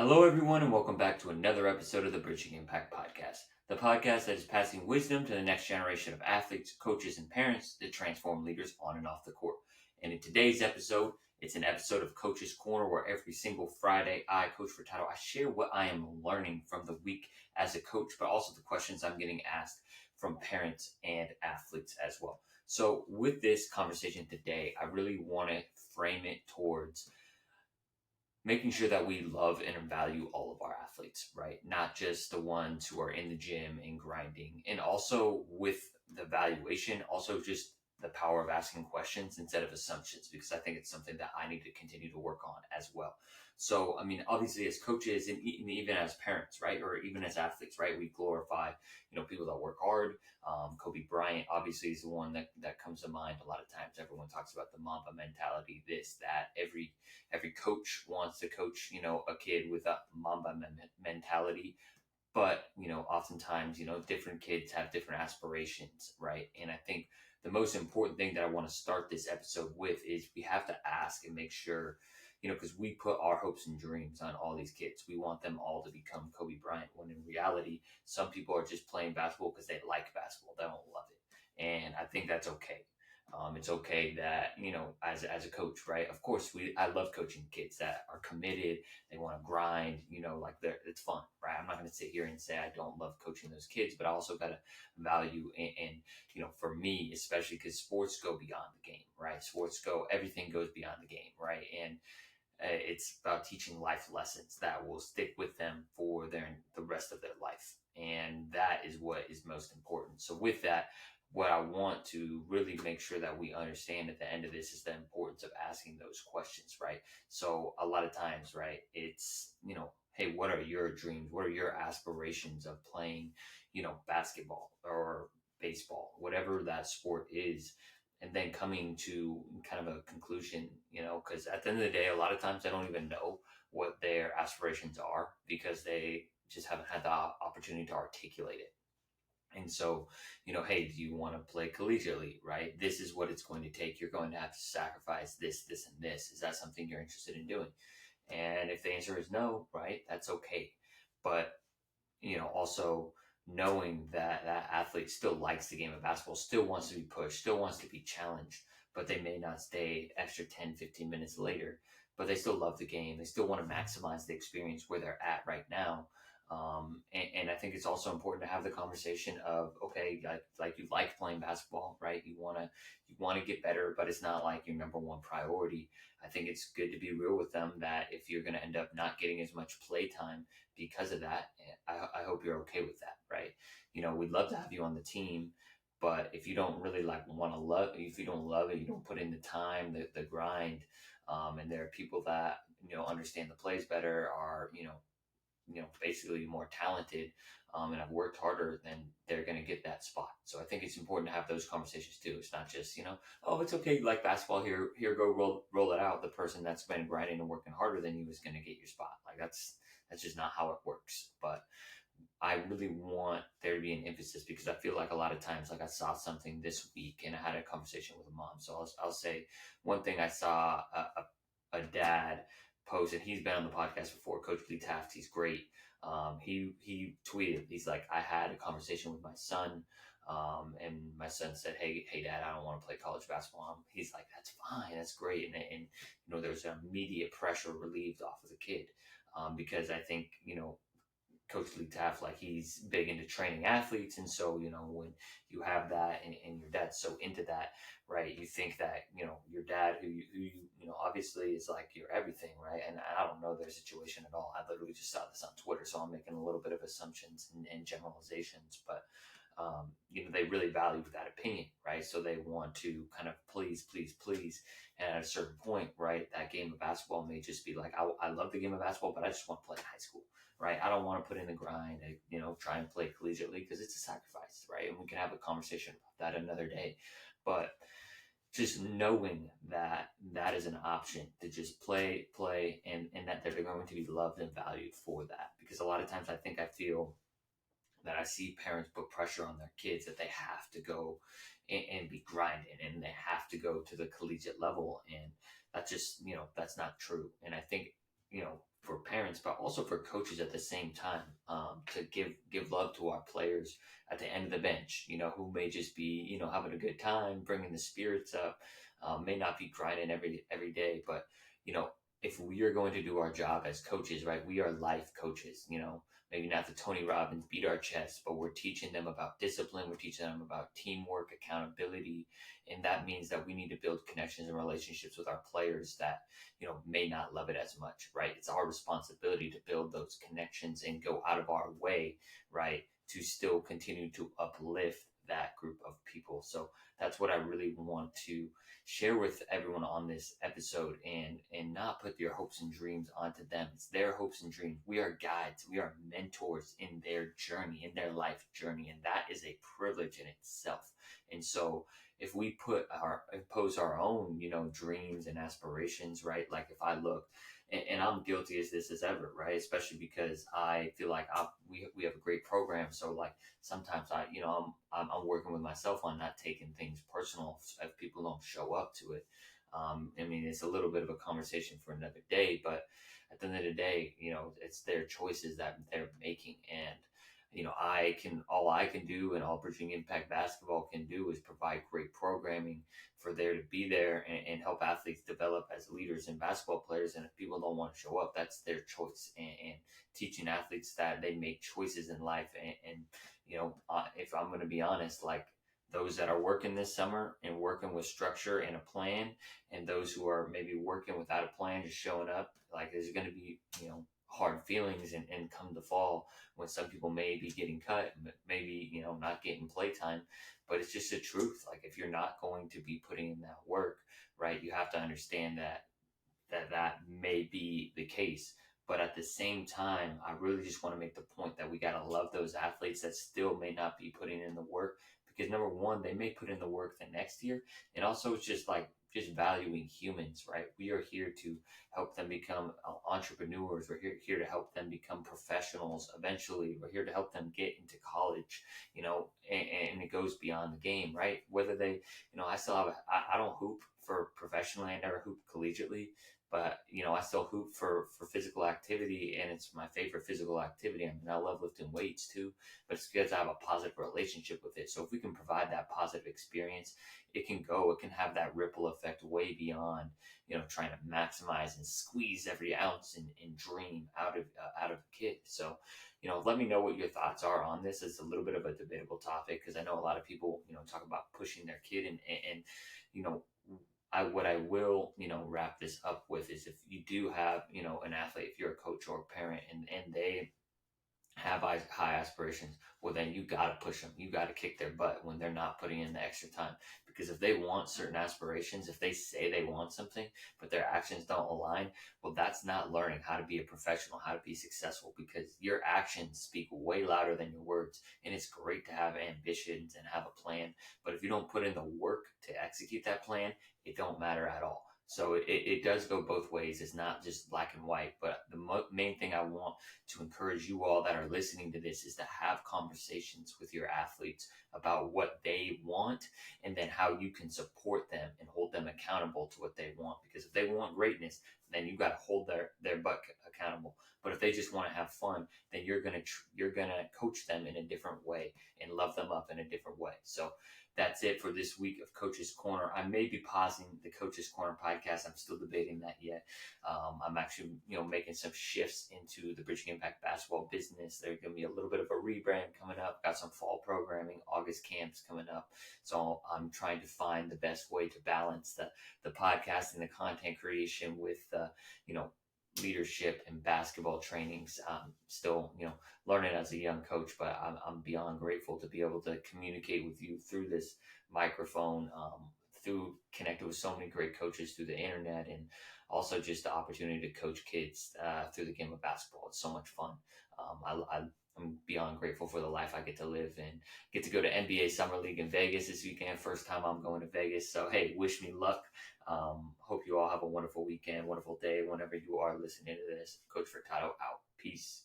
Hello, everyone, and welcome back to another episode of the Bridging Impact Podcast, the podcast that is passing wisdom to the next generation of athletes, coaches, and parents to transform leaders on and off the court. And in today's episode, it's an episode of Coach's Corner where every single Friday, I, Coach Furtado, I share what I am learning from the week as a coach, but also the questions I'm getting asked from parents and athletes as well. So with this conversation today, I really want to frame it towards making sure that we love and value all of our athletes, right? Not just the ones who are in the gym and grinding. And also with the valuation, also just the power of asking questions instead of assumptions, because I think it's something that I need to continue to work on as well. So, I mean, obviously as coaches and even as parents, right? Or even as athletes, right? We glorify, people that work hard. Kobe Bryant obviously is the one that comes to mind a lot of times. Everyone talks about the Mamba mentality, this, that. Every coach wants to coach, a kid with a Mamba mentality. But, oftentimes, different kids have different aspirations, right? And I think the most important thing that I want to start this episode with is we have to ask and make sure, because we put our hopes and dreams on all these kids. We want them all to become Kobe Bryant, when in reality, some people are just playing basketball because they like basketball. They don't love it. And I think that's okay. It's okay that, as a coach, right? Of course, I love coaching kids that are committed. They want to grind, it's fun, right? I'm not going to sit here and say I don't love coaching those kids, but I also got to value and for me, especially because sports go beyond the game, right? Everything goes beyond the game, right? And it's about teaching life lessons that will stick with them for the rest of their life. And that is what is most important. So with that, what I want to really make sure that we understand at the end of this is the importance of asking those questions, right? So a lot of times, right, it's, hey, what are your dreams? What are your aspirations of playing, basketball or baseball, whatever that sport is? And then coming to kind of a conclusion, because at the end of the day, a lot of times I don't even know what their aspirations are because they just haven't had the opportunity to articulate it. And so, hey, do you want to play collegiately, right? This is what it's going to take. You're going to have to sacrifice this, this, and this. Is that something you're interested in doing? And if the answer is no, right, that's okay. But, also knowing that that athlete still likes the game of basketball, still wants to be pushed, still wants to be challenged, but they may not stay extra 10, 15 minutes later, but they still love the game. They still want to maximize the experience where they're at right now. And I think it's also important to have the conversation of, okay, like you like playing basketball, right? You want to get better, but it's not like your number one priority. I think it's good to be real with them that if you're going to end up not getting as much play time because of that, I hope you're okay with that, right? We'd love to have you on the team, but if you don't really if you don't love it, you don't put in the time, the grind, and there are people that, understand the plays better, are, basically more talented, and have worked harder, then they're going to get that spot. So I think it's important to have those conversations too. It's not just, oh, it's okay, you like basketball, here, go roll it out. The person that's been grinding and working harder than you is going to get your spot. Like that's just not how it works. But I really want there to be an emphasis because I feel like a lot of times, like I saw something this week and I had a conversation with a mom. So I'll say one thing I saw a dad post, and he's been on the podcast before, Coach Lee Taft. He's great. He tweeted, he's like, I had a conversation with my son, and my son said, hey, Dad, I don't want to play college basketball. He's like, that's fine, that's great, and there's an immediate pressure relieved off of the kid, because I think Coach Lee Taft, like he's big into training athletes. And so, when you have that and your dad's so into that, right, you think that, your dad who obviously is like your everything, right? And I don't know their situation at all. I literally just saw this on Twitter. So I'm making a little bit of assumptions and generalizations, but, they really value that opinion, right? So they want to kind of please. And at a certain point, right, that game of basketball may just be like, I love the game of basketball, but I just want to play in high school. Right, I don't want to put in the grind, try and play collegiately because it's a sacrifice, right? And we can have a conversation about that another day. But just knowing that that is an option to just play, and that they're going to be loved and valued for that. Because a lot of times I feel that I see parents put pressure on their kids that they have to go and be grinding and they have to go to the collegiate level. And that's just, that's not true. And I think, for parents, but also for coaches at the same time, to give love to our players at the end of the bench, who may just be, having a good time, bringing the spirits up, may not be grinding every day, but, if we are going to do our job as coaches, right, we are life coaches, maybe not the Tony Robbins beat our chest, but we're teaching them about discipline. We're teaching them about teamwork, accountability. And that means that we need to build connections and relationships with our players that, may not love it as much, right? It's our responsibility to build those connections and go out of our way, right, to still continue to uplift that group of people. So that's what I really want to share with everyone on this episode, and not put your hopes and dreams onto them. It's their hopes and dreams. We are guides. We are mentors in their journey, in their life journey. And that is a privilege in itself. And so if we impose our own, dreams and aspirations, right? Like if I look, and I'm guilty as this as ever, right? Especially because I feel like we have a great program. So like sometimes I'm working with myself on not taking things personal if people don't show up to it. I mean, it's a little bit of a conversation for another day, but at the end of the day, it's their choices that they're making. And, all I can do and all Bridging Impact Basketball can do is provide great programming for there to be there and help athletes develop as leaders and basketball players. And if people don't want to show up, that's their choice. And teaching athletes that they make choices in life. If I'm going to be honest, like those that are working this summer and working with structure and a plan, and those who are maybe working without a plan, just showing up, like there's going to be, hard feelings and come the fall when some people may be getting cut, maybe, not getting playtime, but it's just the truth. Like if you're not going to be putting in that work, right, you have to understand that may be the case. But at the same time, I really just want to make the point that we got to love those athletes that still may not be putting in the work, because number one, they may put in the work the next year. And also it's just valuing humans, right? We are here to help them become entrepreneurs. We're here to help them become professionals eventually. We're here to help them get into college, and it goes beyond the game, right? Whether they, I still have, I don't hoop for professionally. I never hooped collegiately, but, I still hoop for physical activity, and it's my favorite physical activity. I mean, I love lifting weights too, but it's because I have a positive relationship with it. So if we can provide that positive experience, it can have that ripple effect way beyond, trying to maximize and squeeze every ounce and dream out of a kid. So, let me know what your thoughts are on this. It's a little bit of a debatable topic because I know a lot of people, talk about pushing their kid and what I will, wrap this up with is if you do have, an athlete, if you're a coach or a parent and they have high aspirations, well, then you got to push them. You got to kick their butt when they're not putting in the extra time. Because if they want certain aspirations, if they say they want something, but their actions don't align, well, that's not learning how to be a professional, how to be successful, because your actions speak way louder than your words. And it's great to have ambitions and have a plan. But if you don't put in the work to execute that plan, it don't matter at all. So it does go both ways. It's not just black and white. But the main thing I want to encourage you all that are listening to this is to have conversations with your athletes about what they want, and then how you can support them and hold them accountable to what they want. Because if they want greatness, then you got to hold their butt accountable. But if they just want to have fun, then you're gonna coach them in a different way and love them up in a different way. So that's it for this week of Coach's Corner. I may be pausing the Coach's Corner podcast. I'm still debating that yet. I'm actually, making some shifts into the Bridging Impact Basketball business. There's going to be a little bit of a rebrand coming up. Got some fall programming, August camps coming up. So I'm trying to find the best way to balance the podcast and the content creation with, leadership and basketball trainings. Still, learning as a young coach, but I'm beyond grateful to be able to communicate with you through this microphone, through connected with so many great coaches through the internet, and also just the opportunity to coach kids through the game of basketball. It's so much fun. I'm beyond grateful for the life I get to live and get to go to NBA Summer League in Vegas this weekend. First time I'm going to Vegas. So, hey, wish me luck. Hope you all have a wonderful weekend, wonderful day whenever you are listening to this. Coach Furtado out. Peace.